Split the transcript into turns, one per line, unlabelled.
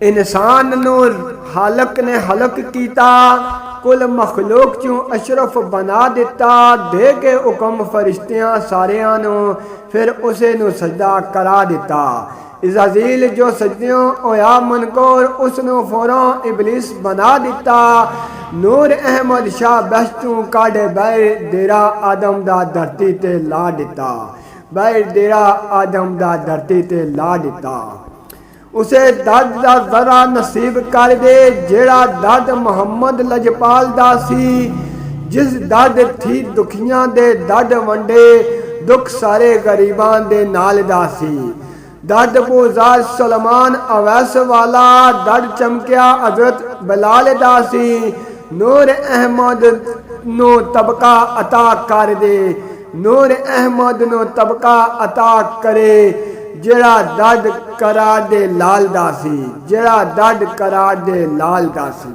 इंसान नू हालक ने हलक कीता, कुल मखलूक चों अशरफ बना दिता, दे के हुक्म फरिश्तियां सारियां नू, फिर उसे नू सजदा करा दिता। इज़ाज़ील जो सजदियों होया मुनकोर, उसनू फौरों इबलीस बना दिता। नूर अहमद शाह बहशतों काढ़े बैर डेरा आदम दा धरती ते ला दिता, बैर डेरा आदम दा धरती ते ला दिता। उसे दर्द दा जरा नसीब कर दे, जेड़ा दर्द मुहम्मद लजपाल दा सी, जिस दर्द थी दुखियां दे दर्द वंडे, दुख सारे गरीबां दे नाल दा सी। दर्द बुज़ार सलमान अवैस वाला, दर्द चमकिया हजरत बिलाल दा सी। नूर अहमद नो तबका अता कर दे, नूर अहमद नो तबका अता करे, जेड़ा दर्द करार दे लाल दा सी, जेड़ा दर्द करार दे लाल दा सी।